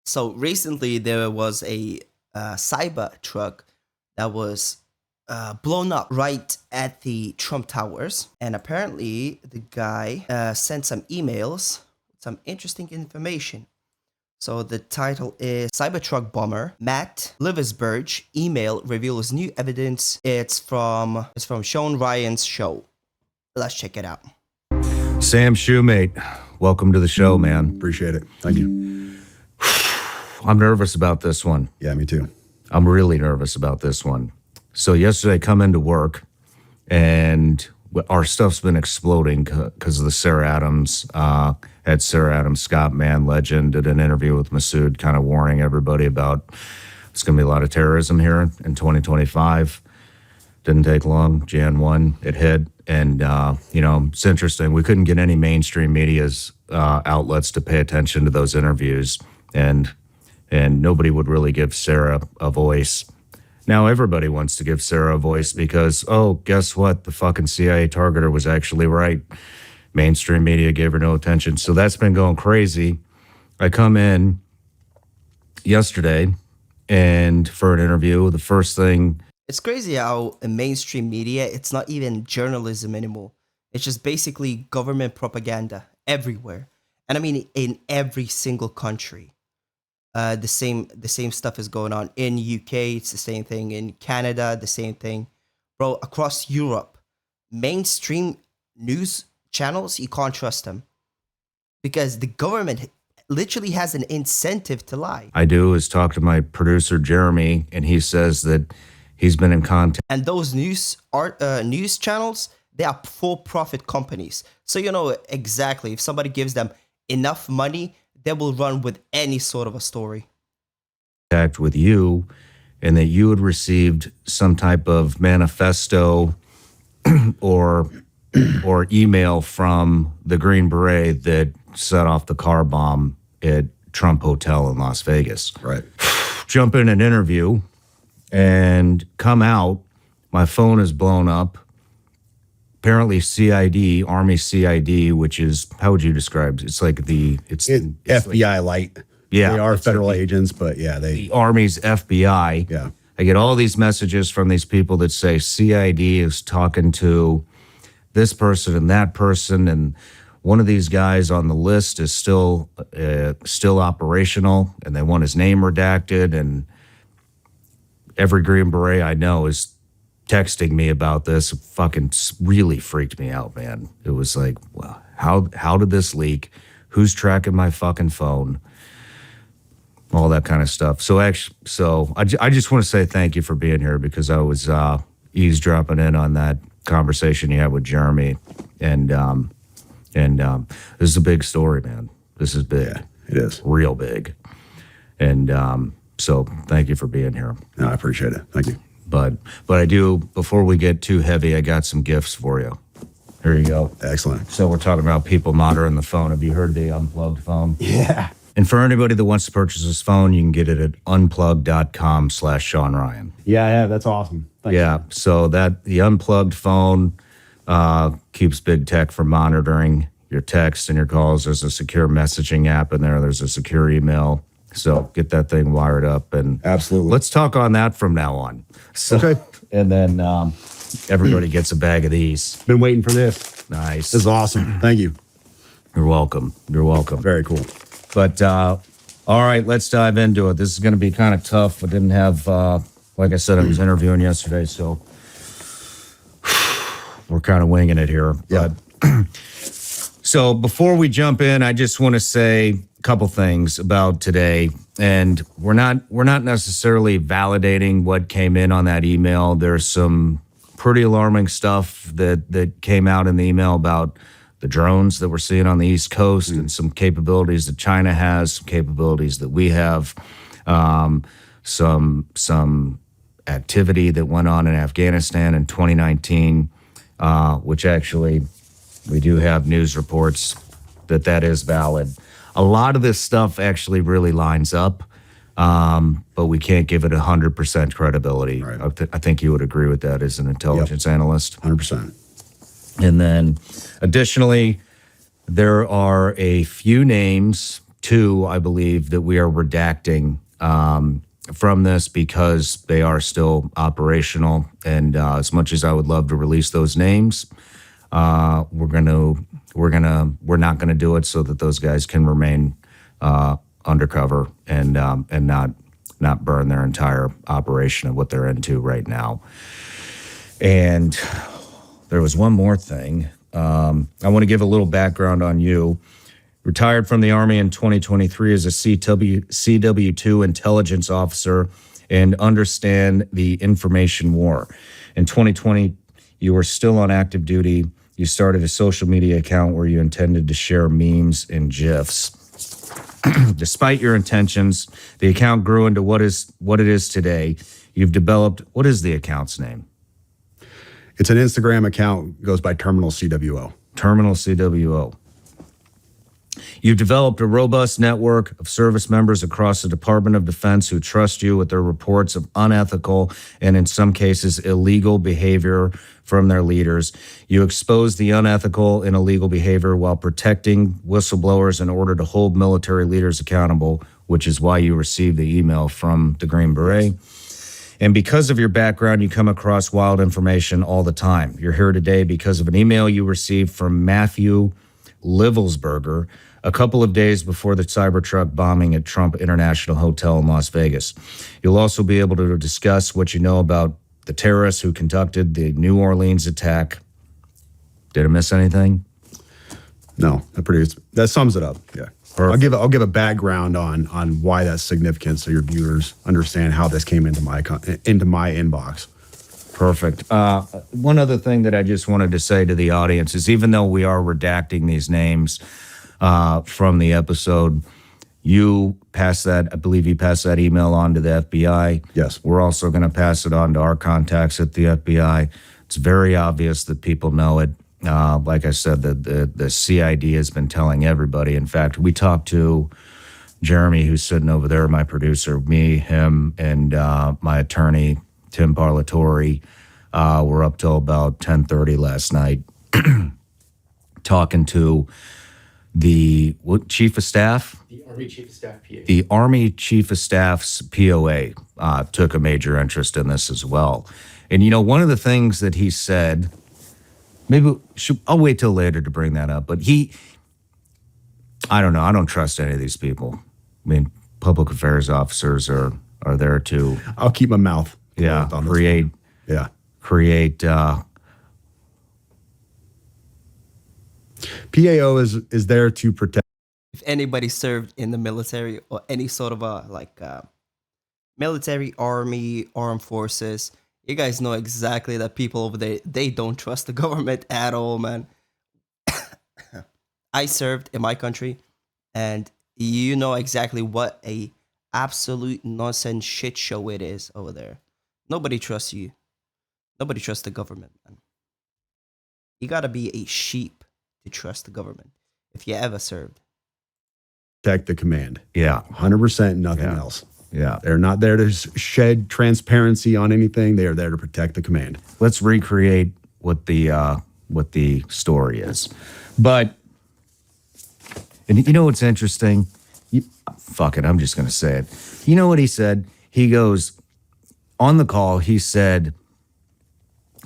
So recently there was a Cybertruck that was blown up right at the Trump Towers, and apparently the guy sent some emails, some interesting information. So the title is Cybertruck Bomber Matt Liversburg email reveals new evidence. It's from Sean Ryan's show. Let's check it out. Sam Shoemate, welcome to the show, man. Appreciate it. Thank you. I'm nervous about this one. Yeah, me too. I'm really nervous about this one. So yesterday I come into work and our stuff's been exploding because of the Sarah Adams, had Sarah Adams, Scott Mann, legend, did an interview with Masood kind of warning everybody about it's going to be a lot of terrorism here in 2025. Didn't take long. Jan 1, it hit. And, it's interesting. We couldn't get any mainstream media's outlets to pay attention to those interviews. And nobody would really give Sarah a voice. Now everybody wants to give Sarah a voice because, oh, guess what? The fucking CIA targeter was actually right. Mainstream media gave her no attention. So that's been going crazy. I come in yesterday and for an interview, the first thing. It's crazy how in mainstream media, it's not even journalism anymore. It's just basically government propaganda everywhere. And I mean, in every single country. The same stuff is going on in UK. It's the same thing in Canada. The same thing, bro. Across Europe, mainstream news channels, you can't trust them because the government literally has an incentive to lie. I do is talk to my producer Jeremy, and he says that he's been in contact. And those news channels, they are for-profit companies. So you know exactly if somebody gives them enough money, they will run with any sort of a story. With you, and that you had received some type of manifesto or email from the Green Beret that set off the car bomb at Trump Hotel in Las Vegas. Right. Jump in an interview and come out. My phone is blown up. Apparently CID, Army CID, which is, how would you describe it? It's like it's FBI light. Yeah. They are federal agents, but yeah, the Army's FBI. Yeah. I get all these messages from these people that say CID is talking to this person and that person, and one of these guys on the list is still operational, and they want his name redacted, and every Green Beret I know is texting me about this. It fucking really freaked me out, man. It was like, well, how did this leak? Who's tracking my fucking phone? All that kind of stuff. So I just want to say thank you for being here because I was eavesdropping in on that conversation you had with Jeremy, and this is a big story, man. This is big. Yeah, it is real big, and so thank you for being here. No, I appreciate it. Thank you. But I do, before we get too heavy, I got some gifts for you. Here you go. Excellent. So we're talking about people monitoring the phone. Have you heard of the unplugged phone? Yeah. And for anybody that wants to purchase this phone, you can get it at unplugged.com/Sean Ryan. Yeah, I have. That's awesome. Thanks. Yeah. So the unplugged phone keeps big tech from monitoring your texts and your calls. There's a secure messaging app in there. There's a secure email. So get that thing wired up, and absolutely. Let's talk on that from now on. So, okay. And then everybody gets a bag of these. Been waiting for this. Nice. This is awesome. Thank you. You're welcome. You're welcome. Very cool. But all right, let's dive into it. This is going to be kind of tough. I didn't have, like I said, I was interviewing yesterday, so we're kind of winging it here. Yeah. But so before we jump in, I just want to say a couple things about today. And we're not necessarily validating what came in on that email. There's some pretty alarming stuff that came out in the email about the drones that we're seeing on the East Coast and some capabilities that China has, some capabilities that we have, some activity that went on in Afghanistan in 2019, which actually we do have news reports that is valid. A lot of this stuff actually really lines up, but we can't give it 100% credibility. Right. I think you would agree with that as an intelligence analyst. 100%. And then additionally, there are a few names Two, I believe that we are redacting from this because they are still operational. And as much as I would love to release those names, we're not gonna do it so that those guys can remain undercover and not burn their entire operation of what they're into right now. And there was one more thing. I want to give a little background on you. Retired from the Army in 2023 as a CW2 intelligence officer and understand the information war. In 2020, you were still on active duty. You started a social media account where you intended to share memes and GIFs. Despite your intentions, the account grew into what it is today. You've developed, what is the account's name? It's an Instagram account, goes by Terminal CWO. Terminal CWO. You've developed a robust network of service members across the Department of Defense who trust you with their reports of unethical and, in some cases, illegal behavior from their leaders. You expose the unethical and illegal behavior while protecting whistleblowers in order to hold military leaders accountable, which is why you received the email from the Green Beret. And because of your background, you come across wild information all the time. You're here today because of an email you received from Matthew Livelsberger a couple of days before the Cybertruck bombing at Trump International Hotel in Las Vegas. You'll also be able to discuss what you know about the terrorists who conducted the New Orleans attack. Did I miss anything? No, that sums it up. Yeah. Perfect. I'll give a background on why that's significant so your viewers understand how this came into my inbox. Perfect. One other thing that I just wanted to say to the audience is even though we are redacting these names from the episode, you passed that, I believe you passed that email on to the FBI. Yes. We're also going to pass it on to our contacts at the FBI. It's very obvious that people know it. Like I said, the CID has been telling everybody. In fact, we talked to Jeremy, who's sitting over there, my producer, me, him, and my attorney, Tim Parlatore. We're up till about 10:30 last night talking to the Chief of Staff? The Army Chief of Staff POA. The Army Chief of Staff's POA took a major interest in this as well. And, you know, one of the things that he said, I'll wait till later to bring that up, but I don't know, I don't trust any of these people. I mean, public affairs officers are there to... I'll keep my mouth Yeah, closed on this create... one. Yeah. Create... PAO is there to protect. If anybody served in the military or any sort of military, army, armed forces, you guys know exactly that people over there, they don't trust the government at all, man. I served in my country, and you know exactly what a absolute nonsense shit show it is over there. Nobody trusts you. Nobody trusts the government, man. You gotta be a sheep to trust the government if you ever served. Protect the command. Yeah. 100%, nothing Yeah. else. Yeah. They're not there to shed transparency on anything. They are there to protect the command. Let's recreate what the story is. But, and you know what's interesting? Fuck it, I'm just going to say it. You know what he said? He goes, on the call, he said,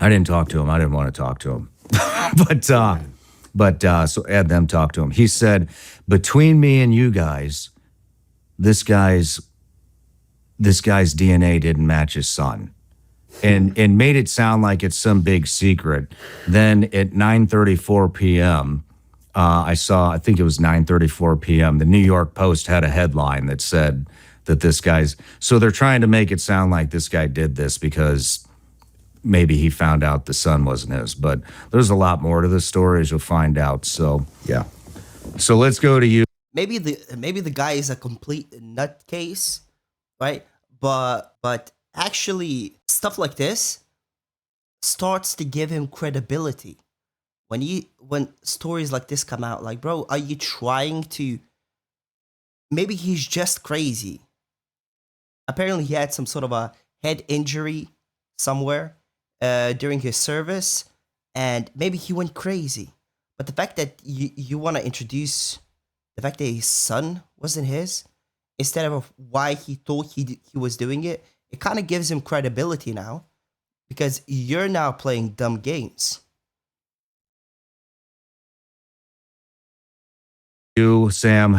I didn't talk to him. I didn't want to talk to him. but so had them talk to him. He said, between me and you guys, this guy's DNA didn't match his son. And made it sound like it's some big secret. Then at 9:34 p.m., I think it was 9:34 p.m., the New York Post had a headline that said that this guy's... So they're trying to make it sound like this guy did this because maybe he found out the son wasn't his. But there's a lot more to this story, as you'll find out. So, Yeah. so let's go to you. Maybe the guy is a complete nutcase, right? But actually, stuff like this starts to give him credibility. When stories like this come out, like, bro, are you trying to... Maybe he's just crazy. Apparently, he had some sort of a head injury somewhere during his service, and maybe he went crazy. But the fact that you want to introduce the fact that his son wasn't his, instead of why he thought he was doing it, it kind of gives him credibility now because you're now playing dumb games. You, Sam,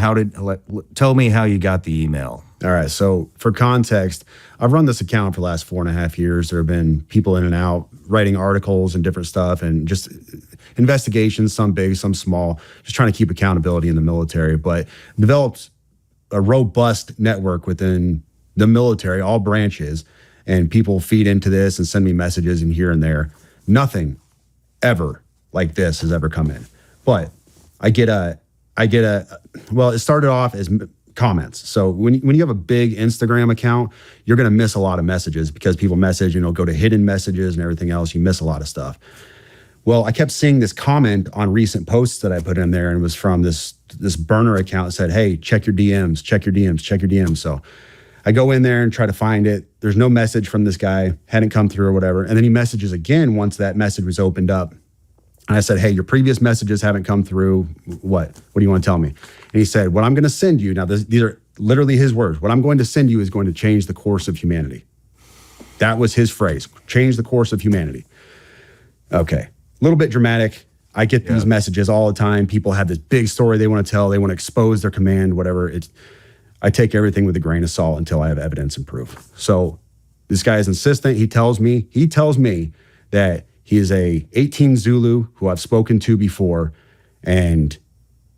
tell me how you got the email. All right. So for context, I've run this account for the last 4.5 years. There have been people in and out writing articles and different stuff and just investigations, some big, some small, just trying to keep accountability in the military, but developed a robust network within the military, all branches, and people feed into this and send me messages and here and there. Nothing ever like this has ever come in. But well, it started off as comments. So when you have a big Instagram account, you're going to miss a lot of messages because people message, go to hidden messages and everything else. You miss a lot of stuff. Well, I kept seeing this comment on recent posts that I put in there, and it was from this burner account that said, hey, check your DMs, check your DMs, check your DMs. So I go in there and try to find it. There's no message from this guy, hadn't come through or whatever. And then he messages again once that message was opened up. And I said, hey, your previous messages haven't come through. What do you want to tell me? And he said, what I'm going to send you, now these are literally his words, what I'm going to send you is going to change the course of humanity. That was his phrase, change the course of humanity. Okay, a little bit dramatic. I get these messages all the time. People have this big story they want to tell. They want to expose their command, whatever. I take everything with a grain of salt until I have evidence and proof. So this guy is insistent. He tells me that he is a 18 Zulu who I've spoken to before, and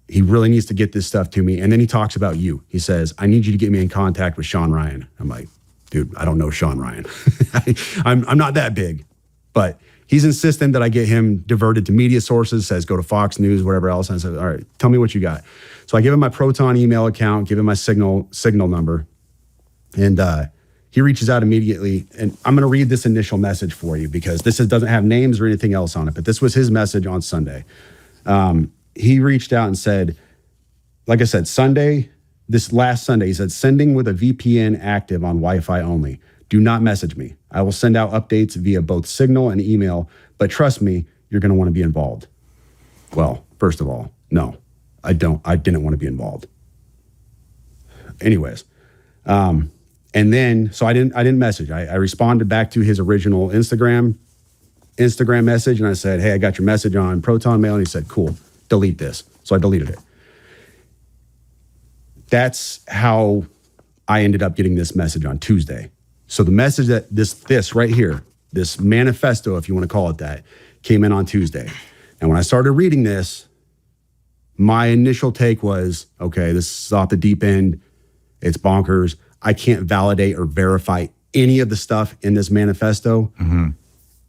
he really needs to get this stuff to me. And then he talks about you. He says, I need you to get me in contact with Sean Ryan. I'm like, dude, I don't know Sean Ryan. I'm not that big. But he's insistent that I get him diverted to media sources, says go to Fox News, whatever else. And I said, all right, tell me what you got. So I give him my Proton email account, give him my signal number. And he reaches out immediately, and I'm going to read this initial message for you because doesn't have names or anything else on it, but this was his message on Sunday. He reached out and said, like I said, this last Sunday, he said, sending with a VPN active on Wi-Fi only. Do not message me. I will send out updates via both Signal and email, but trust me, you're going to want to be involved. Well, first of all, no, I didn't want to be involved. Anyways, and then, so I didn't message. I responded back to his original Instagram message, and I said, hey, I got your message on Proton Mail. And he said, cool, delete this. So I deleted it. That's how I ended up getting this message on Tuesday. So the message that this right here, this manifesto, if you want to call it that, came in on Tuesday. And when I started reading this, my initial take was, okay, this is off the deep end. It's bonkers. I can't validate or verify any of the stuff in this manifesto. Mm-hmm.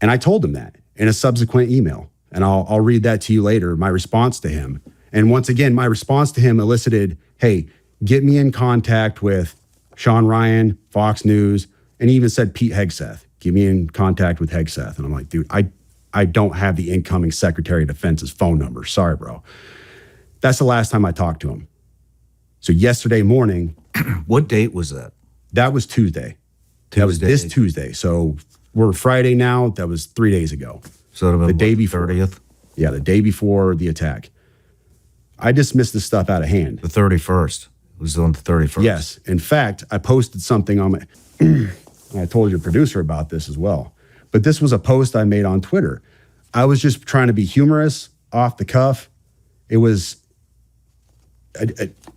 And I told him that in a subsequent email. And I'll read that to you later, my response to him. And once again, my response to him elicited, hey, get me in contact with Sean Ryan, Fox News, and he even said Pete Hegseth. Get me in contact with Hegseth. And I'm like, dude, I don't have the incoming Secretary of Defense's phone number. Sorry, bro. That's the last time I talked to him. So yesterday morning. What date was that? That was Tuesday. That was this Tuesday. So we're Friday now. That was 3 days ago. So the day before. 30th? Yeah, the day before the attack. I dismissed this stuff out of hand. The 31st. It was on the 31st. Yes. In fact, I posted something on my... I told your producer about this as well. But this was a post I made on Twitter. I was just trying to be humorous, off the cuff. It was... I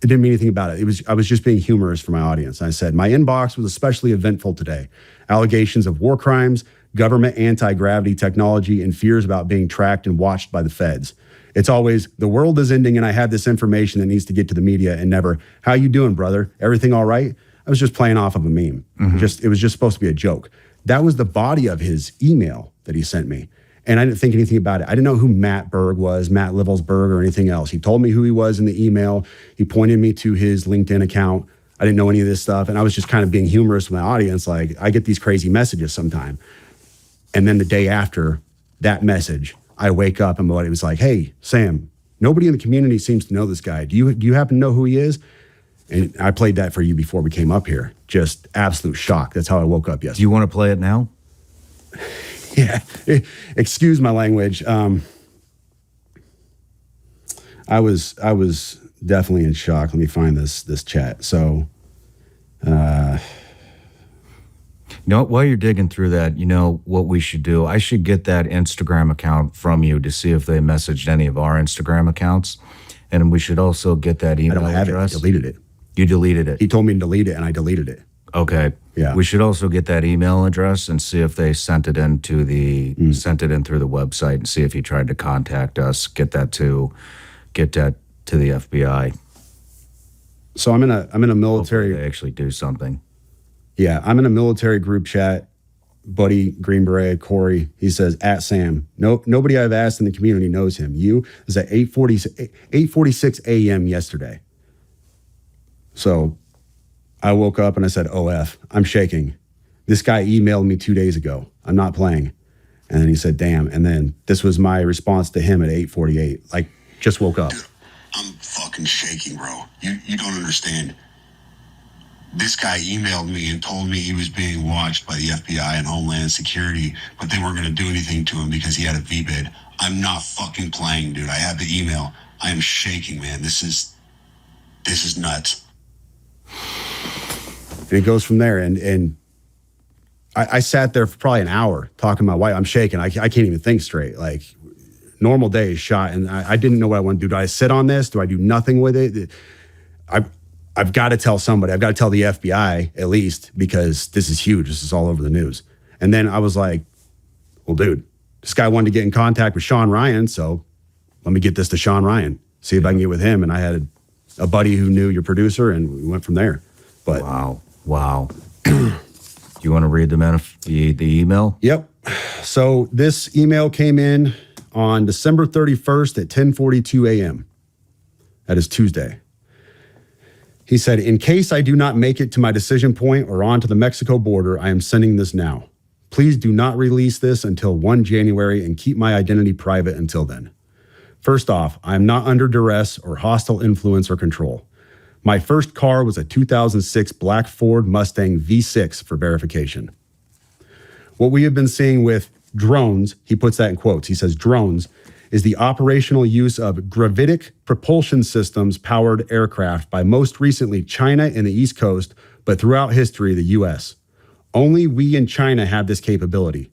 didn't mean anything about it. I was just being humorous for my audience. I said, my inbox was especially eventful today. Allegations of war crimes, government anti-gravity technology, and fears about being tracked and watched by the feds. It's always, the world is ending and I have this information that needs to get to the media, and never, how you doing, brother? Everything all right? I was just playing off of a meme. Mm-hmm. It was just supposed to be a joke. That was the body of his email that he sent me. And I didn't think anything about it. I didn't know who Matt Berg was, Matt Livelsberg, or anything else. He told me who he was in the email. He pointed me to his LinkedIn account. I didn't know any of this stuff. And I was just kind of being humorous with my audience. Like, I get these crazy messages sometime. And then the day after that message, I wake up and it was like, hey, Sam, nobody in the community seems to know this guy. Do you happen to know who he is? And I played that for you before we came up here. Just absolute shock. That's how I woke up yesterday. Do you want to play it now? Yeah, excuse my language. I was definitely in shock. Let me find this chat. So, You know, while you're digging through that, you know what we should do? I should get that Instagram account from you to see if they messaged any of our Instagram accounts. And we should also get that I email don't have address. it. I deleted it. You deleted it. He told me to delete it, and I deleted it. Okay. Yeah. We should also get that email address and see if they sent it in through the website and see if he tried to contact us. Get that to the FBI. So I'm in a military. Hopefully they actually do something. Yeah, I'm in a military group chat. Buddy Green Beret, Corey, he says, at Sam. No, nobody I've asked in the community knows him. You is at 8:46 a.m. yesterday. So I woke up and I said, OF, I'm shaking. This guy emailed me 2 days ago. I'm not playing. And then he said, damn. And then this was my response to him at 8:48. Like, just woke up. Dude, I'm fucking shaking, bro. You don't understand. This guy emailed me and told me he was being watched by the FBI and Homeland Security, but they weren't going to do anything to him because he had a VBID. I'm not fucking playing, dude. I have the email. I am shaking, man. This is nuts. And it goes from there. And I sat there for probably an hour talking to my wife. I'm shaking. I can't even think straight. Like, normal day is shot. And I didn't know what I want to do. Do I sit on this? Do I do nothing with it? I've got to tell somebody. I've got to tell the FBI at least, because this is huge. This is all over the news. And then I was like, well, dude, this guy wanted to get in contact with Sean Ryan. So let me get this to Sean Ryan, see if I can get with him. And I had a buddy who knew your producer, and we went from there. But Wow. Do you want to read the email? Yep. So this email came in on December 31st at 10:42 a.m. That is Tuesday. He said, in case I do not make it to my decision point or on to the Mexico border, I am sending this now. Please do not release this until 1 January and keep my identity private until then. First off, I am not under duress or hostile influence or control. My first car was a 2006 black Ford Mustang V6 for verification. What we have been seeing with drones, he puts that in quotes, he says drones, is the operational use of gravitic propulsion systems powered aircraft by most recently China and the East Coast, but throughout history, the US. Only we in China have this capability.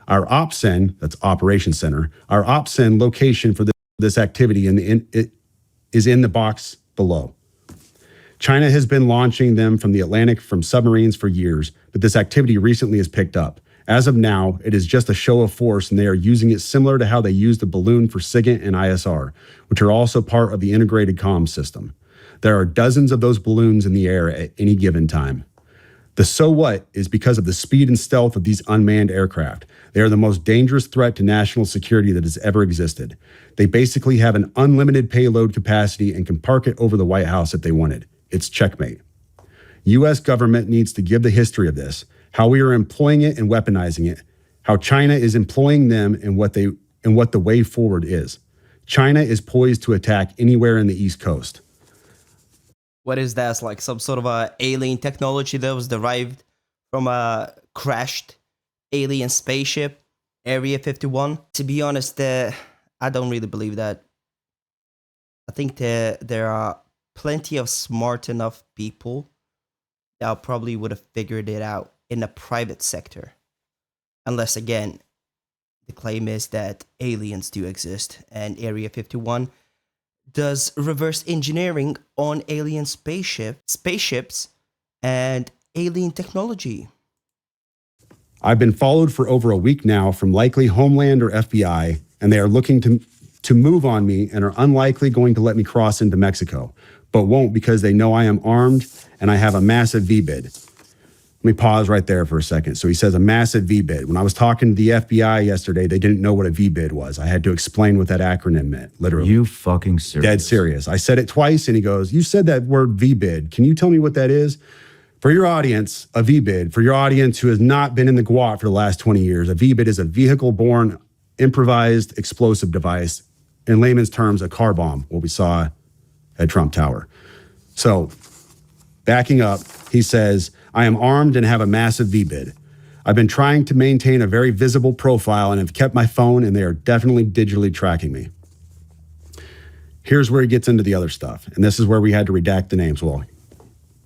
Our OPSEN, that's Operation Center, our OPSEN location for this activity is in the box below. China has been launching them from the Atlantic from submarines for years, but this activity recently has picked up. As of now, it is just a show of force, and they are using it similar to how they used the balloon for SIGINT and ISR, which are also part of the integrated comms system. There are dozens of those balloons in the air at any given time. The so what is because of the speed and stealth of these unmanned aircraft. They are the most dangerous threat to national security that has ever existed. They basically have an unlimited payload capacity and can park it over the White House if they wanted. It's checkmate. U.S. government needs to give the history of this, how we are employing it and weaponizing it, how China is employing them, and what the way forward is. China is poised to attack anywhere in the East Coast. What is that? It's like some sort of a alien technology that was derived from a crashed alien spaceship, Area 51. To be honest, I don't really believe that. I think there are plenty of smart enough people that probably would have figured it out in the private sector. Unless, again, the claim is that aliens do exist and Area 51 does reverse engineering on alien spaceships and alien technology. I've been followed for over a week now from likely Homeland or FBI, and they are looking to move on me and are unlikely going to let me cross into Mexico, but won't because they know I am armed and I have a massive VBID. Let me pause right there for a second. So he says a massive VBID. When I was talking to the FBI yesterday, they didn't know what a VBID was. I had to explain what that acronym meant, literally. You fucking serious? Dead serious. I said it twice and he goes, you said that word VBID. Can you tell me what that is? For your audience, a VBID, for your audience who has not been in the GWAT for the last 20 years, a VBID is a vehicle-borne improvised explosive device. In layman's terms, a car bomb, what we saw at Trump Tower. So, backing up, he says, I am armed and have a massive VBID. I've been trying to maintain a very visible profile and have kept my phone, and they are definitely digitally tracking me. Here's where he gets into the other stuff. And this is where we had to redact the names. Well,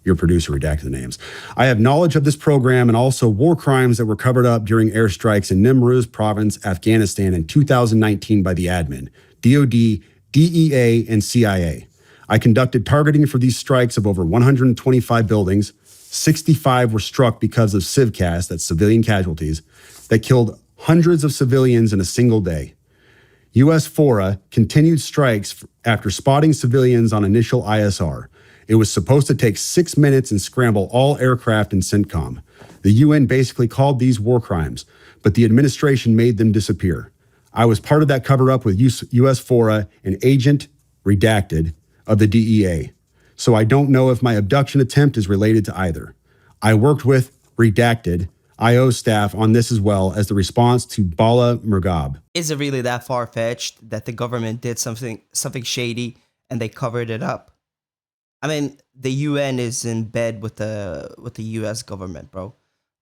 your producer redacted the names. I have knowledge of this program and also war crimes that were covered up during airstrikes in Nimruz province, Afghanistan in 2019 by the admin, DOD, DEA, and CIA. I conducted targeting for these strikes of over 125 buildings. 65 were struck because of civcas, that's civilian casualties, that killed hundreds of civilians in a single day. U.S. FORA continued strikes after spotting civilians on initial ISR. It was supposed to take 6 minutes and scramble all aircraft in CENTCOM. The UN basically called these war crimes, but the administration made them disappear. I was part of that cover-up with U.S. FORA, an agent, redacted, of the DEA. So I don't know if my abduction attempt is related to either. I worked with, redacted, IO staff on this as well as the response to Bala Murghab. Is it really that far-fetched that the government did something shady and they covered it up? I mean, the UN is in bed with the US government, bro.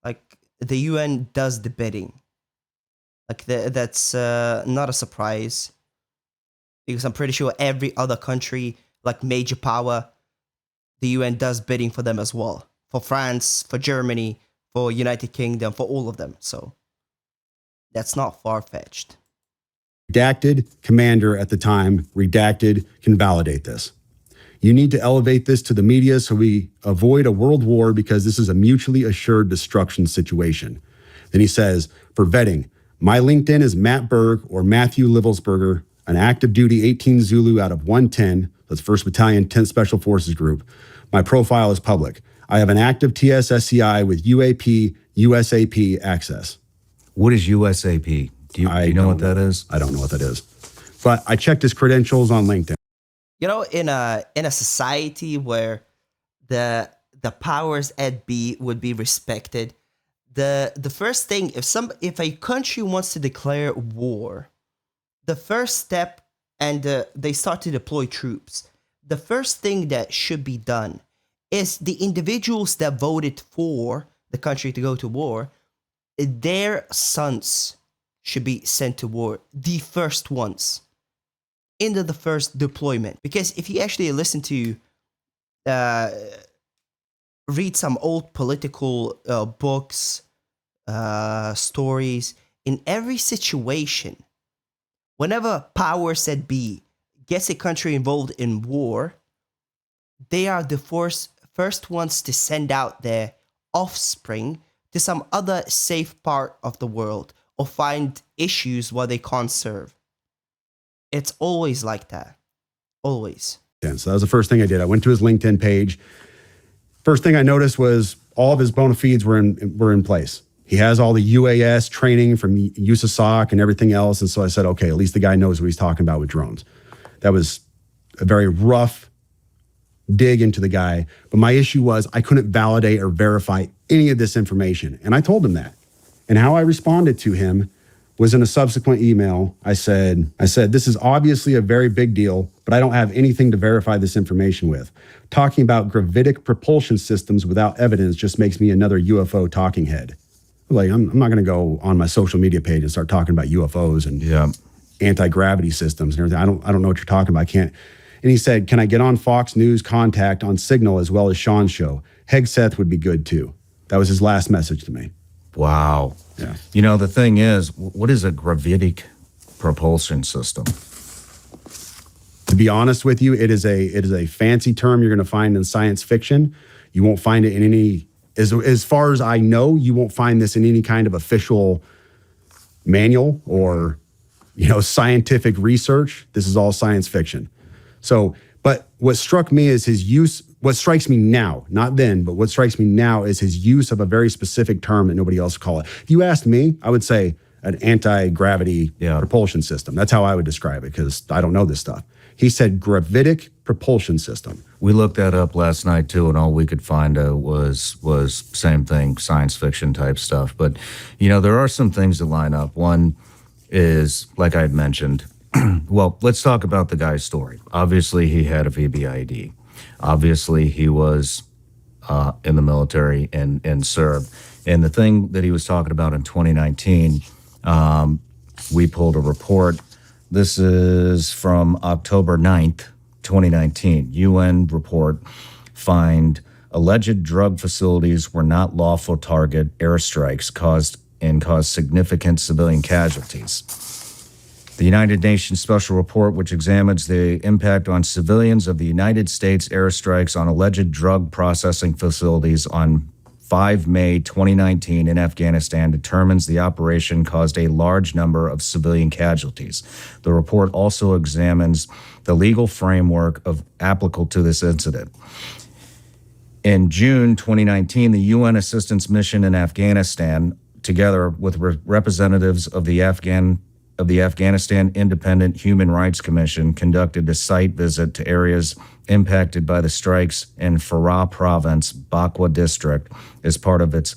Like, the UN does the bidding. Like, that's not a surprise. Because I'm pretty sure every other country, like major power, the UN does bidding for them as well. For France, for Germany, for United Kingdom, for all of them. So, that's not far-fetched. Redacted commander at the time, redacted, can validate this. You need to elevate this to the media so we avoid a world war because this is a mutually assured destruction situation. Then he says, for vetting, my LinkedIn is Matt Berg or Matthew Livelsberger, an active duty 18 Zulu out of 110, that's 1st Battalion, 10th Special Forces Group. My profile is public. I have an active TSSCI with UAP, USAP access. What is USAP? Do you know what that is? I don't know what that is. But I checked his credentials on LinkedIn. You know, in a society where the powers at be would be respected, the first thing, if a country wants to declare war, the first step, and they start to deploy troops, the first thing that should be done is the individuals that voted for the country to go to war, their sons should be sent to war, the first ones, into the first deployment. Because if you actually listen to, read some old political books, stories, in every situation, whenever powers that be gets a country involved in war, they are the first ones to send out their offspring to some other safe part of the world or find issues where they can't serve. It's always like that. Always. So that was the first thing I did. I went to his LinkedIn page. First thing I noticed was all of his bona fides were in place. He has all the UAS training from USASOC and everything else. And so I said, okay, at least the guy knows what he's talking about with drones. That was a very rough dig into the guy. But my issue was I couldn't validate or verify any of this information. And I told him that. And how I responded to him was in a subsequent email. I said, this is obviously a very big deal, but I don't have anything to verify this information with. Talking about gravitic propulsion systems without evidence just makes me another UFO talking head. Like, I'm not going to go on my social media page and start talking about UFOs and anti-gravity systems and everything. I don't know what you're talking about. I can't. And he said, can I get on Fox News Contact on Signal as well as Sean's show? Hegseth would be good too. That was his last message to me. Wow. Yeah. You know, the thing is, what is a gravitic propulsion system? To be honest with you, it is a fancy term you're going to find in science fiction. You won't find it in any, as far as I know, you won't find this in any kind of official manual or, scientific research. This is all science fiction. So, but what struck me is his use, what strikes me now, not then, but what strikes me now is his use of a very specific term that nobody else would call it. If you asked me, I would say an anti-gravity propulsion system. That's how I would describe it because I don't know this stuff. He said gravitic propulsion system. We looked that up last night too, and all we could find was same thing, science fiction type stuff. But, there are some things that line up. One is, like I had mentioned, well, let's talk about the guy's story. Obviously, he had a VBID. Obviously, he was in the military and served. And the thing that he was talking about in 2019, we pulled a report This is from October 9th, 2019. UN report find alleged drug facilities were not lawful target airstrikes caused significant civilian casualties. The United Nations Special Report, which examines the impact on civilians of the United States airstrikes on alleged drug processing facilities on 5 May 2019 in Afghanistan, determines the operation caused a large number of civilian casualties. The report also examines the legal framework applicable to this incident. In June 2019, the UN assistance mission in Afghanistan, together with representatives of the Afghanistan Independent Human Rights Commission, conducted a site visit to areas impacted by the strikes in Farah Province, Bakwa District, as part of its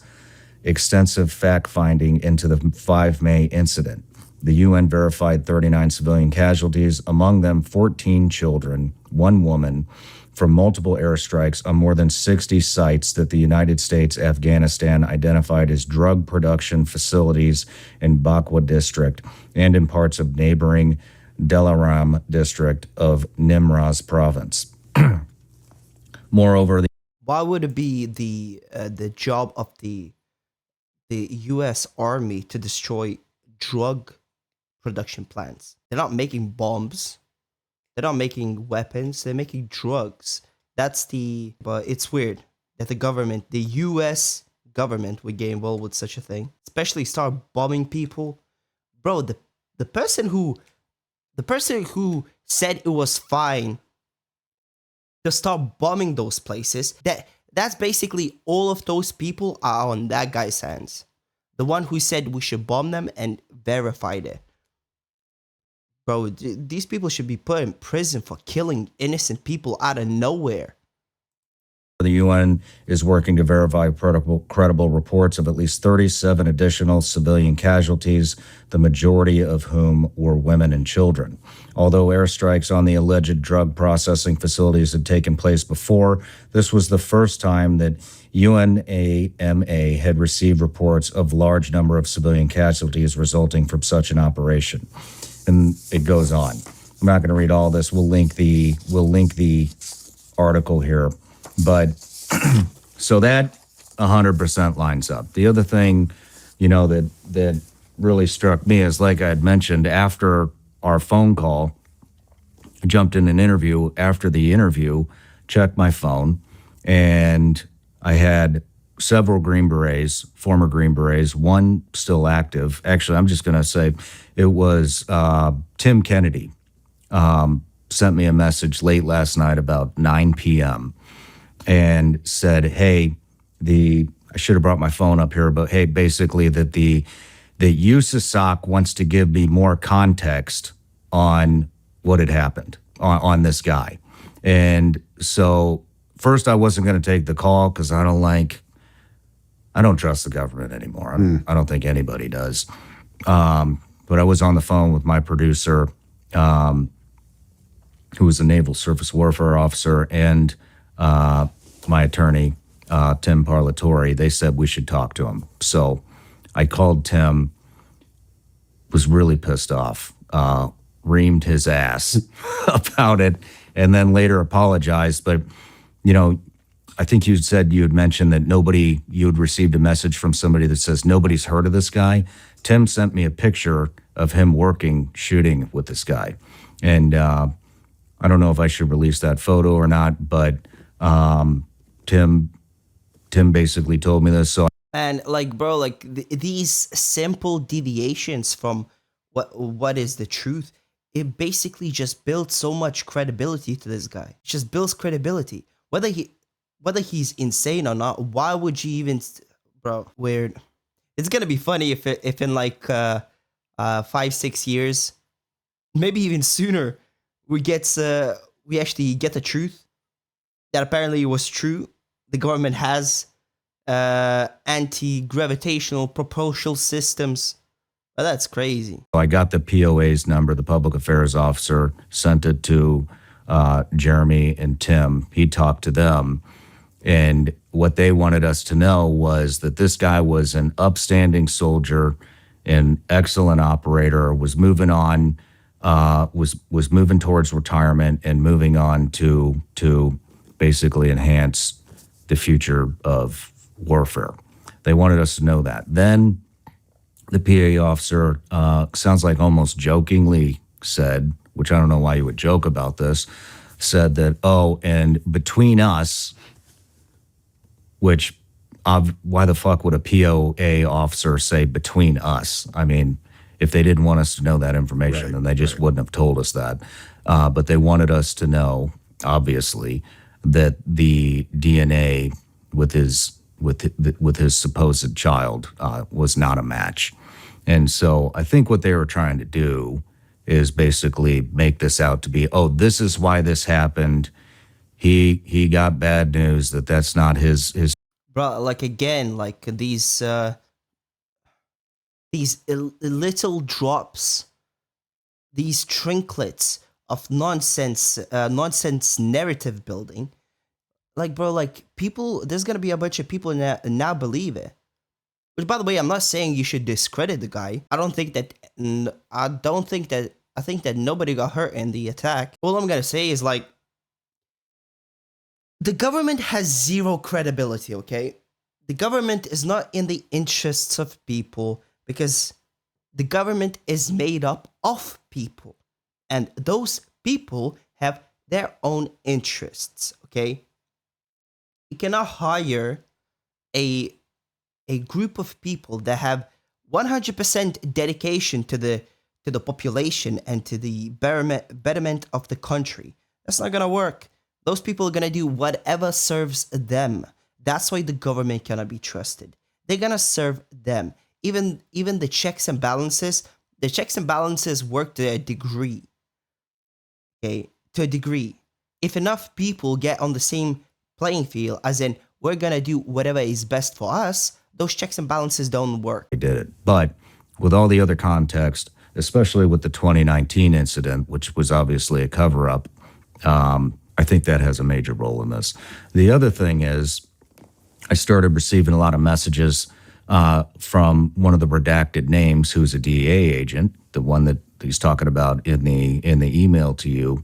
extensive fact-finding into the 5 May incident. The UN verified 39 civilian casualties, among them 14 children, 1 woman, from multiple airstrikes on more than 60 sites that the United States Afghanistan identified as drug production facilities in Bakwa District and in parts of neighboring Delaram District of Nimraz Province. Moreover, Why would it be the job of the U.S. Army to destroy drug production plants? They're not making bombs. They're not making weapons. They're making drugs. But it's weird that the U.S. government would get involved with such a thing, especially start bombing people. Bro, the person who said it was fine to start bombing those places, that's basically all of those people are on that guy's hands. The one who said we should bomb them and verified it. Bro, these people should be put in prison for killing innocent people out of nowhere. the UN is working to verify credible reports of at least 37 additional civilian casualties, the majority of whom were women and children. Although airstrikes on the alleged drug processing facilities had taken place before, this was the first time that UNAMA had received reports of large number of civilian casualties resulting from such an operation. And it goes on. I'm not going to read all this. We'll link the article here. But so that 100% lines up. The other thing, that really struck me is, like I had mentioned, after our phone call, I jumped in an interview. After the interview, checked my phone, and I had several Green Berets, former Green Berets, one still active. Actually, I'm just going to say it was Tim Kennedy sent me a message late last night about 9 p.m. and said, hey, I should have brought my phone up here, but hey, basically that USASOC wants to give me more context on what had happened on this guy. And so first I wasn't going to take the call because I don't trust the government anymore. I don't think anybody does. But I was on the phone with my producer, who was a naval surface warfare officer, and my attorney, Tim Parlatore. They said we should talk to him. So I called Tim, was really pissed off, reamed his ass about it, and then later apologized. But, I think you had mentioned that you had received a message from somebody that says nobody's heard of this guy. Tim sent me a picture of him shooting with this guy. And I don't know if I should release that photo or not, but Tim basically told me this. So, and these simple deviations from what is the truth, it basically just builds so much credibility to this guy. It just builds credibility. Whether he's insane or not, why would you even, weird. It's gonna be funny if in 5-6 years, maybe even sooner, we actually get the truth that apparently it was true. The government has anti-gravitational propulsion systems. Well, that's crazy. I got the POA's number, the public affairs officer, sent it to Jeremy and Tim. He talked to them. And what they wanted us to know was that this guy was an upstanding soldier, an excellent operator, was moving on was moving towards retirement and moving on to basically enhance the future of warfare. They wanted us to know that. Then the PA officer, sounds like almost jokingly said, which I don't know why you would joke about this, said that, oh, and between us, which why the fuck would a POA officer say between us? I mean, if they didn't want us to know that information, then they just wouldn't have told us that. But they wanted us to know, obviously, that the DNA with his supposed child was not a match. And so I think what they were trying to do is basically make this out to be, oh, this is why this happened. He got bad news that's not his. Bro, like again, like these little drops, these trinklets of nonsense narrative building. Like, bro, like people, there's gonna be a bunch of people now believe it. Which, by the way, I'm not saying you should discredit the guy. I think that nobody got hurt in the attack. All I'm gonna say is, like, the government has zero credibility, okay? The government is not in the interests of people because the government is made up of people. And those people have their own interests, okay? You cannot hire a group of people that have 100% dedication to the population and to the betterment of the country. That's not gonna work. Those people are gonna do whatever serves them. That's why the government cannot be trusted. They're gonna serve them. Even the checks and balances work to a degree. Okay, to a degree. If enough people get on the same playing field, as in we're gonna do whatever is best for us, those checks and balances don't work. They did it. But with all the other context, especially with the 2019 incident, which was obviously a cover-up, I think that has a major role in this. The other thing is, I started receiving a lot of messages from one of the redacted names, who's a DEA agent, the one that he's talking about in the email to you.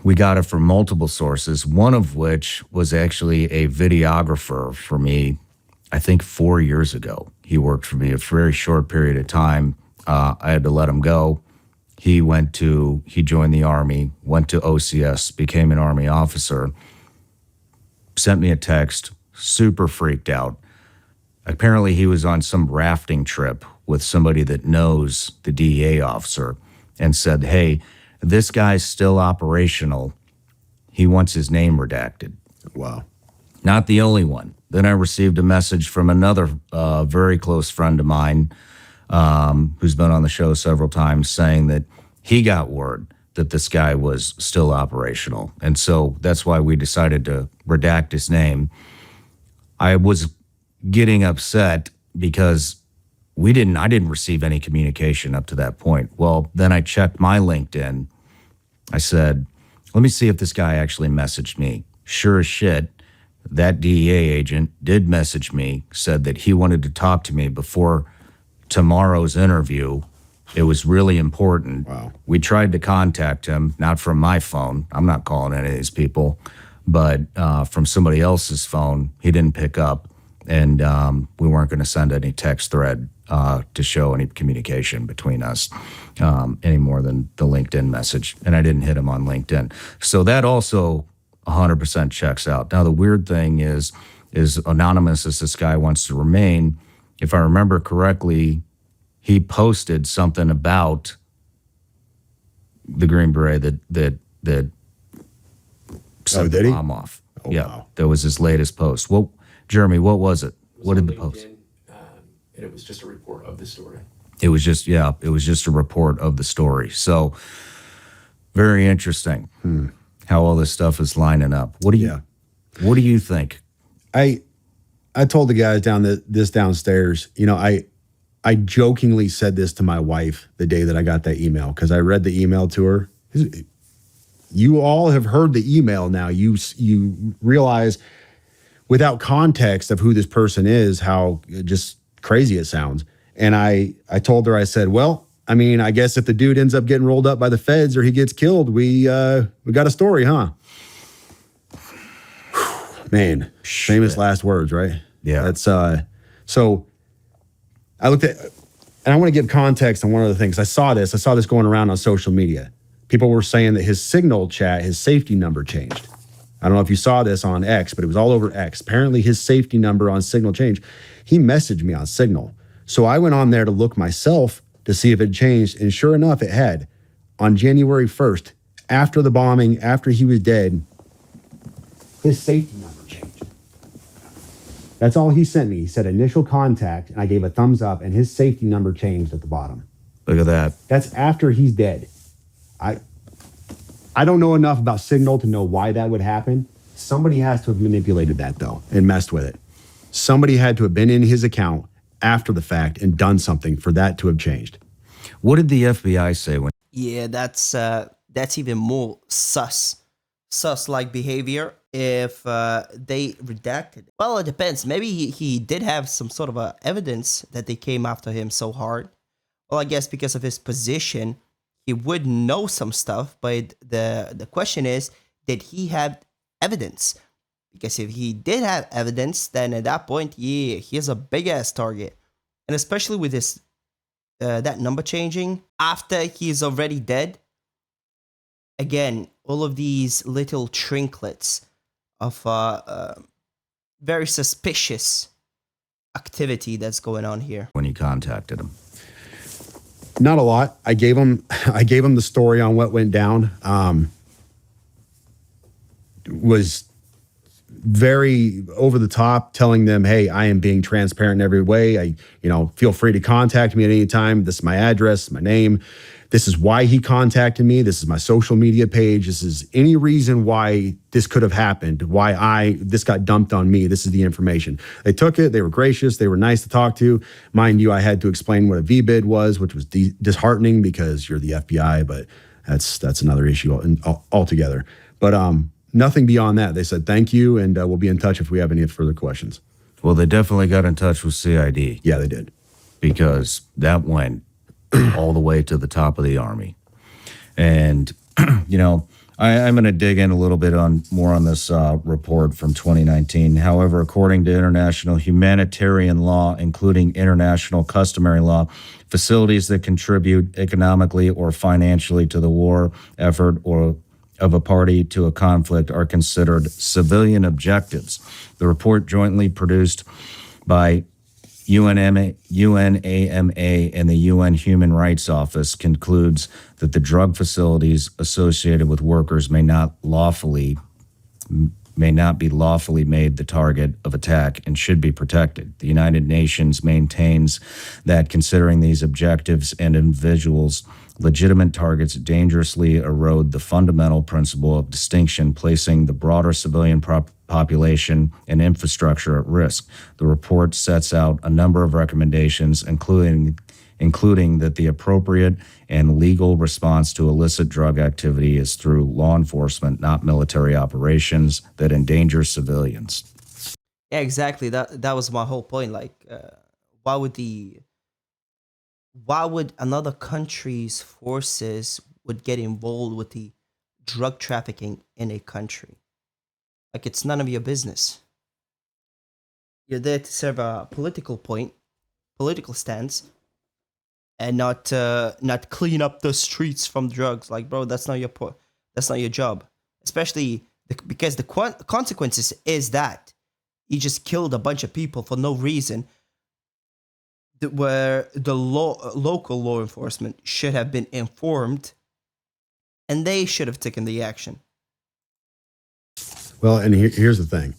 We got it from multiple sources, one of which was actually a videographer for me, I think 4 years ago. He worked for me a very short period of time. I had to let him go. He joined the Army, went to OCS, became an Army officer, sent me a text, super freaked out. Apparently he was on some rafting trip with somebody that knows the DEA officer and said, hey, this guy's still operational. He wants his name redacted. Wow. Not the only one. Then I received a message from another very close friend of mine who's been on the show several times saying that he got word that this guy was still operational. And so that's why we decided to redact his name. I was getting upset because I didn't receive any communication up to that point. Well, then I checked my LinkedIn. I said, let me see if this guy actually messaged me. Sure as shit, that DEA agent did message me, said that he wanted to talk to me before tomorrow's interview. It was really important. Wow. We tried to contact him, not from my phone. I'm not calling any of these people, but from somebody else's phone. He didn't pick up, and we weren't going to send any text thread to show any communication between us any more than the LinkedIn message. And I didn't hit him on LinkedIn. So that also 100% checks out. Now, the weird thing is anonymous as this guy wants to remain, if I remember correctly, he posted something about the Green Beret that set the bomb off. Oh, yeah, wow. that was his latest post. Well, Jeremy, what was it? What did the post? And it was just a report of the story. It was just a report of the story. So very interesting how all this stuff is lining up. What do you think? I told the guys this downstairs, I jokingly said this to my wife the day that I got that email, because I read the email to her. You all have heard the email now. You realize without context of who this person is, how just crazy it sounds. And I told her, I said, well, I mean, I guess if the dude ends up getting rolled up by the feds or he gets killed, we got a story, huh? Man, famous last words, right? Yeah. That's so I looked at, and I want to give context on one of the things. I saw this going around on social media. People were saying that his Signal chat, his safety number changed. I don't know if you saw this on X, but it was all over X. Apparently his safety number on Signal changed. He messaged me on Signal. So I went on there to look myself to see if it changed. And sure enough, it had. On January 1st, after the bombing, after he was dead, his safety number changed. That's all he sent me. He said initial contact, and I gave a thumbs up, and his safety number changed at the bottom. Look at that. That's after he's dead. I don't know enough about Signal to know why that would happen. Somebody has to have manipulated that, though, and messed with it. Somebody had to have been in his account after the fact and done something for that to have changed. What did the FBI say when? Yeah, that's even more sus-like behavior if they redacted it. Well, it depends. Maybe he did have some sort of evidence that they came after him so hard. Well, I guess because of his position, he would know some stuff, but the question is, did he have evidence? Because if he did have evidence, then at that point, yeah, he's a big ass target. And especially with this that number changing after he's already dead. Again, all of these little trinklets of very suspicious activity that's going on here. When you contacted him? Not a lot. I gave him the story on what went down. Was very over the top, telling them, hey, I am being transparent in every way. Feel free to contact me at any time. This is my address, my name. This is why he contacted me. This is my social media page. This is any reason why this could have happened, why this got dumped on me. This is the information. They took it. They were gracious. They were nice to talk to. Mind you, I had to explain what a VBID was, which was disheartening because you're the FBI, but that's another issue altogether. But nothing beyond that. They said thank you, and we'll be in touch if we have any further questions. Well, they definitely got in touch with CID. Yeah, they did. Because that went all the way to the top of the Army. And, I'm going to dig in a little bit more on this report from 2019. However, according to international humanitarian law, including international customary law, facilities that contribute economically or financially to the war effort or of a party to a conflict are considered civilian objectives. The report jointly produced by UNAMA and the UN Human Rights Office concludes that the drug facilities associated with workers may not be lawfully made the target of attack and should be protected. The United Nations maintains that considering these objectives and individuals legitimate targets dangerously erode the fundamental principle of distinction, placing the broader civilian population and infrastructure at risk. The report sets out a number of recommendations, including that the appropriate and legal response to illicit drug activity is through law enforcement, not military operations that endanger civilians. Yeah, exactly. That was my whole point. Like, why would another country's forces would get involved with the drug trafficking in a country? Like, it's none of your business. You're there to serve a political stance, and not clean up the streets from drugs. Like, bro, that's not your job. Especially because the consequences is that you just killed a bunch of people for no reason, where the local law enforcement should have been informed, and they should have taken the action. Well, and here's the thing.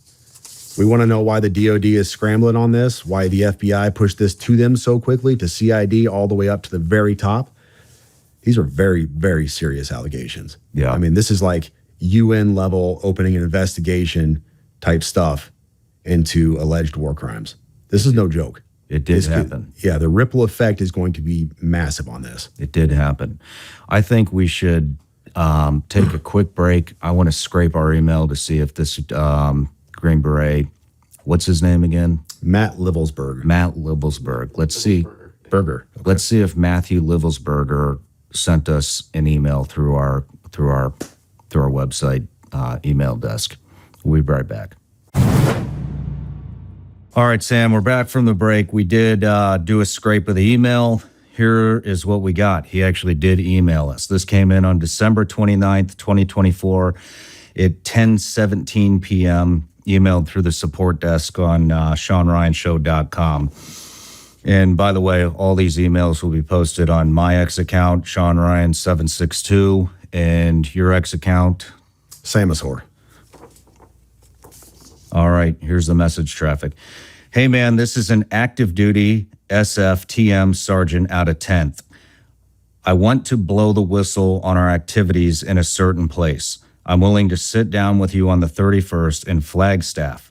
We want to know why the DOD is scrambling on this, why the FBI pushed this to them so quickly, to CID all the way up to the very top. These are very, very serious allegations. Yeah. I mean, this is like UN level opening an investigation type stuff into alleged war crimes. This is no joke. It did happen. The ripple effect is going to be massive on this. It did happen. I think we should take a quick break. I want to scrape our email to see if this Green Beret, what's his name again? Matt Livelsberg. Matt Livelsberg. Let's see. Burger. Okay. Let's see if Matthew Livelsberger sent us an email through our website email desk. We'll be right back. All right, Sam, we're back from the break. We did do a scrape of the email. Here is what we got. He actually did email us. This came in on December 29th, 2024 at 10:17 p.m., emailed through the support desk on SeanRyanShow.com. And by the way, all these emails will be posted on my ex account, Sean Ryan 762, and your ex account, Samosaur. All right, here's the message traffic. Hey man, this is an active duty SFTM sergeant out of 10th. I want to blow the whistle on our activities in a certain place. I'm willing to sit down with you on the 31st in Flagstaff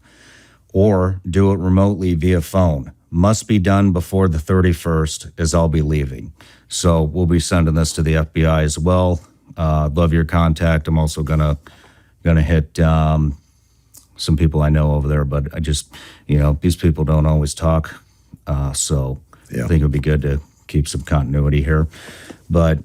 or do it remotely via phone. Must be done before the 31st as I'll be leaving. So we'll be sending this to the FBI as well. Love your contact. I'm also gonna hit some people I know over there, but I just, these people don't always talk. So I think it would be good to keep some continuity here. But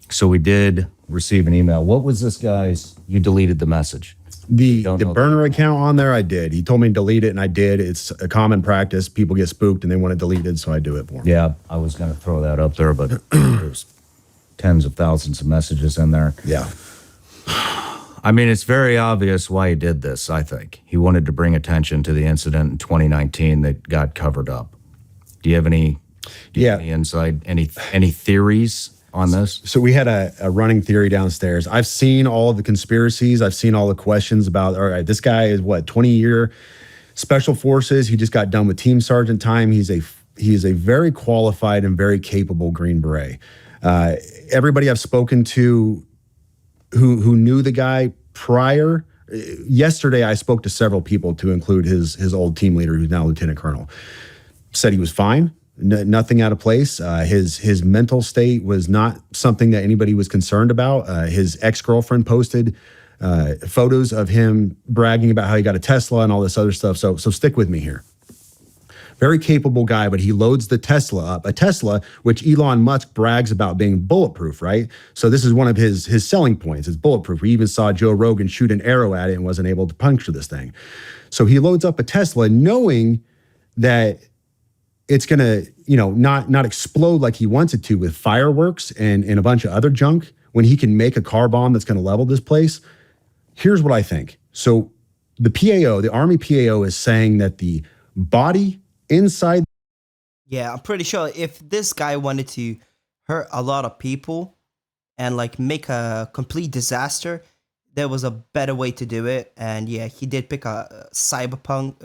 so we did receive an email. What was this guy's? You deleted the message. The burner account on there, I did. He told me to delete it, and I did. It's a common practice. People get spooked, and they want it deleted, so I do it for them. Yeah, I was going to throw that up there, but there's tens of thousands of messages in there. Yeah. I mean, it's very obvious why he did this, I think. He wanted to bring attention to the incident in 2019 that got covered up. Do you have any insight, any theories on this? So we had a running theory downstairs. I've seen all of the conspiracies. I've seen all the questions about, all right, this guy is 20-year special forces. He just got done with team sergeant time. He is a very qualified and very capable Green Beret. Everybody I've spoken to who knew the guy prior, yesterday I spoke to several people, to include his old team leader, who's now lieutenant colonel. Said he was fine. Nothing out of place. His mental state was not something that anybody was concerned about. His ex-girlfriend posted photos of him bragging about how he got a Tesla and all this other stuff. So stick with me here. Very capable guy, but he loads the Tesla up. A Tesla, which Elon Musk brags about being bulletproof, right? So this is one of his selling points. It's bulletproof. We even saw Joe Rogan shoot an arrow at it and wasn't able to puncture this thing. So he loads up a Tesla knowing that it's going to, not explode like he wants it to with fireworks and a bunch of other junk, when he can make a car bomb that's going to level this place. Here's what I think. So the PAO, the Army PAO, is saying that the body inside. Yeah, I'm pretty sure if this guy wanted to hurt a lot of people and make a complete disaster, there was a better way to do it. And yeah, he did pick a Cybertruck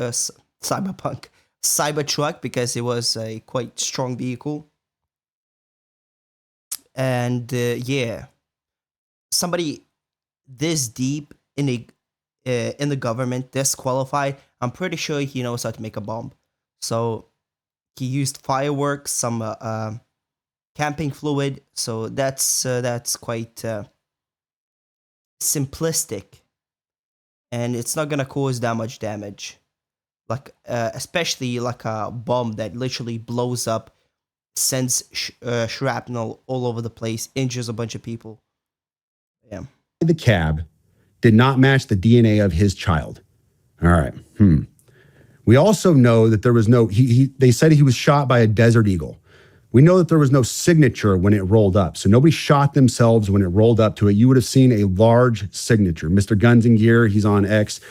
because it was a quite strong vehicle. And yeah, somebody this deep in the government, this qualified, I'm pretty sure he knows how to make a bomb. So he used fireworks, some camping fluid. So that's quite simplistic, and it's not gonna cause that much damage. Especially a bomb that literally blows up, sends shrapnel all over the place, injures a bunch of people. Yeah. The cab did not match the DNA of his child. All right. We also know that there was no, they said he was shot by a Desert Eagle. We know that there was no signature when it rolled up. So nobody shot themselves when it rolled up to it. You would have seen a large signature. Mr. Guns and Gear, he's on X.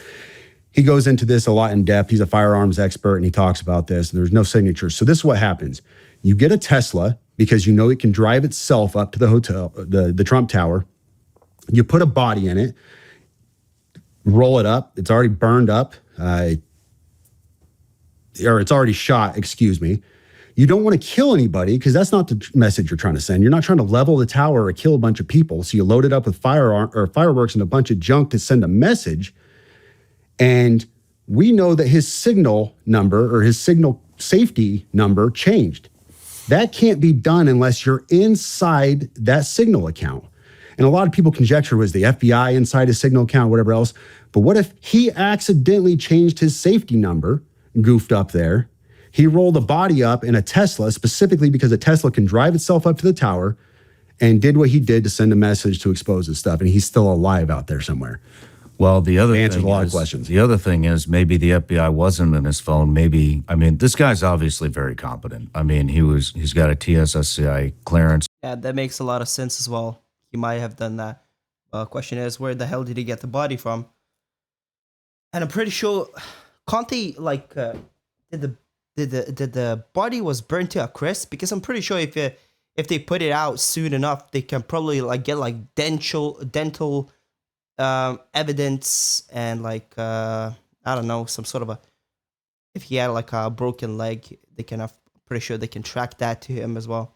He goes into this a lot in depth. He's a firearms expert, and he talks about this, and there's no signature. So this is what happens. You get a Tesla because you know it can drive itself up to the hotel, the Trump Tower. You put a body in it, roll it up. It's already burned up. Or it's already shot, excuse me. You don't want to kill anybody because that's not the message you're trying to send. You're not trying to level the tower or kill a bunch of people. So you load it up with fireworks and a bunch of junk to send a message. And we know that his signal number or his signal safety number changed. That can't be done unless you're inside that signal account. And a lot of people conjecture, was the FBI inside his signal account, whatever else. But what if he accidentally changed his safety number, goofed up there? He rolled a body up in a Tesla specifically because a Tesla can drive itself up to the tower, and did what he did to send a message to expose his stuff. And he's still alive out there somewhere. Well, the other Answers thing a lot is, of questions. The other thing is maybe the FBI wasn't in his phone. Maybe, I mean, this guy's obviously very competent. I mean, he's got a TSSCI clearance. Yeah, that makes a lot of sense as well. He might have done that. Question is, where the hell did he get the body from? And I'm pretty sure, can't they like did the body was burnt to a crisp? Because I'm pretty sure if they put it out soon enough, they can probably like get like dental evidence and like I don't know, some sort of a, if he had like a broken leg, they can have, pretty sure they can track that to him as well.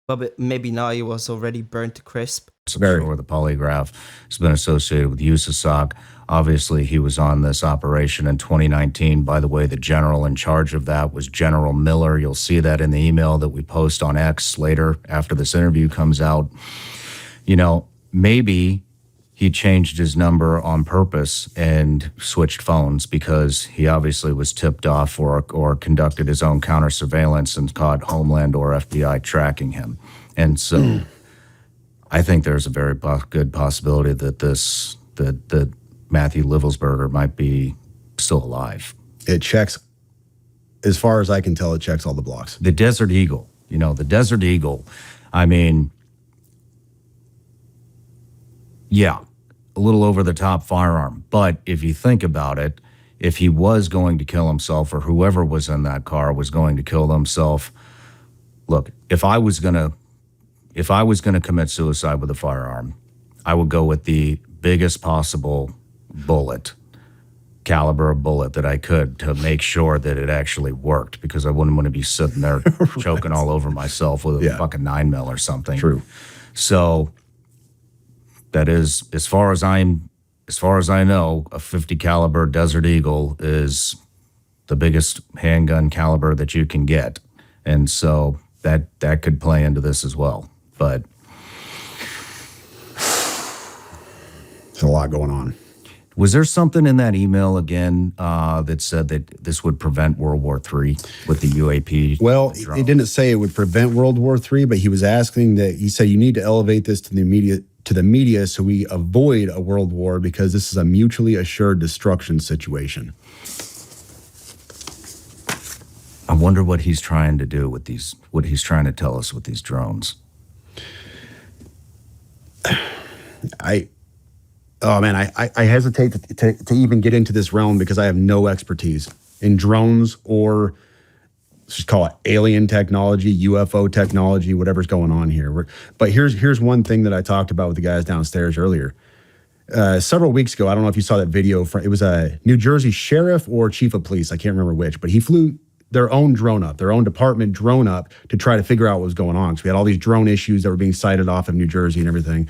But maybe now he was already burnt to crisp. I'm sure the polygraph has been associated with USASOC. Obviously, he was on this operation in 2019. By the way, the general in charge of that was General Miller. You'll see that in the email that we post on X later after this interview comes out. You know, maybe he changed his number on purpose and switched phones because he obviously was tipped off or conducted his own counter surveillance and caught Homeland or FBI tracking him. And so I think there's a very good possibility that that Matthew Livelsberger might be still alive. It checks, as far as I can tell, it checks all the blocks. The Desert Eagle, the Desert Eagle, I mean, yeah, a little over the top firearm. But if you think about it, if he was going to kill himself or whoever was in that car was going to kill themselves, look, if I was going to commit suicide with a firearm, I would go with the biggest possible caliber of bullet that I could to make sure that it actually worked, because I wouldn't want to be sitting there choking all over myself with a fucking 9mm or something. True. So that is, as far as I know, a 50 caliber Desert Eagle is the biggest handgun caliber that you can get. And so that could play into this as well. But there's a lot going on. was there something in that email again that said that this would prevent World War III with the UAP? Well, drone? it didn't say it would prevent World War III, but he was asking that, he said, you need to elevate this to the media so we avoid a world war, because this is a mutually assured destruction situation. I wonder what he's trying to do with these, what he's trying to tell us with these drones. I hesitate to even get into this realm because I have no expertise in drones or, let's just call it alien technology, UFO technology, whatever's going on here. But here's one thing that I talked about with the guys downstairs earlier. Several weeks ago, I don't know if you saw that video. It was a New Jersey sheriff or chief of police, I can't remember which, but he flew their own drone up, their own department drone up to try to figure out what was going on. So we had all these drone issues that were being cited off of New Jersey and everything.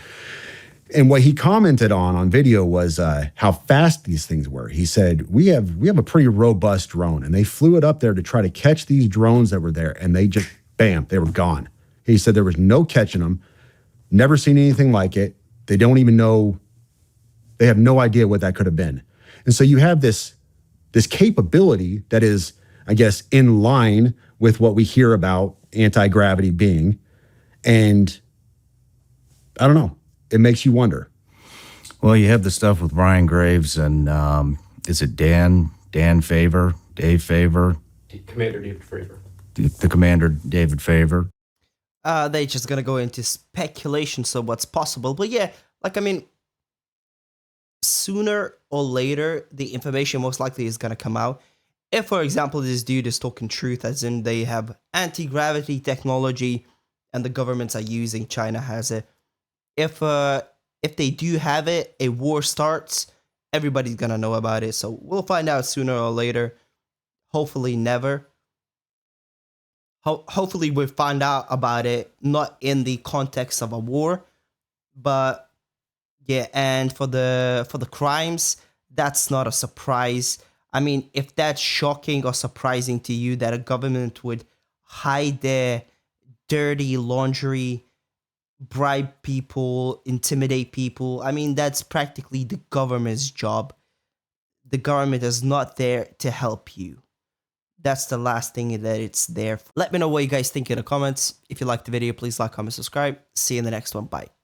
And what he commented on video was how fast these things were. He said, we have a pretty robust drone, and they flew it up there to try to catch these drones that were there, and they just, bam, they were gone. He said there was no catching them, never seen anything like it. They don't even know, they have no idea what that could have been. And so you have this capability that is, I guess, in line with what we hear about anti-gravity being. And I don't know. It makes you wonder. Well, you have the stuff with Ryan Graves and is it Dan Favor, Dave Favor? Commander David Fravor. The Commander David Favor. They're just gonna go into speculation, so what's possible. But yeah, like, I mean, sooner or later, the information most likely is gonna come out. If, for example, this dude is talking truth, as in they have anti-gravity technology and the governments are using, China has it. If they do have it, a war starts, everybody's gonna know about it. So we'll find out sooner or later. Hopefully never. Hopefully we'll find out about it, not in the context of a war, but yeah. And for the crimes, that's not a surprise. I mean, if that's shocking or surprising to you that a government would hide their dirty laundry, bribe people, intimidate people, I mean, that's practically the government's job. The government is not there to help you. That's the last thing that it's there. Let me know what you guys think in the comments. If you liked the video, please like, comment, subscribe. See you in the next one. Bye.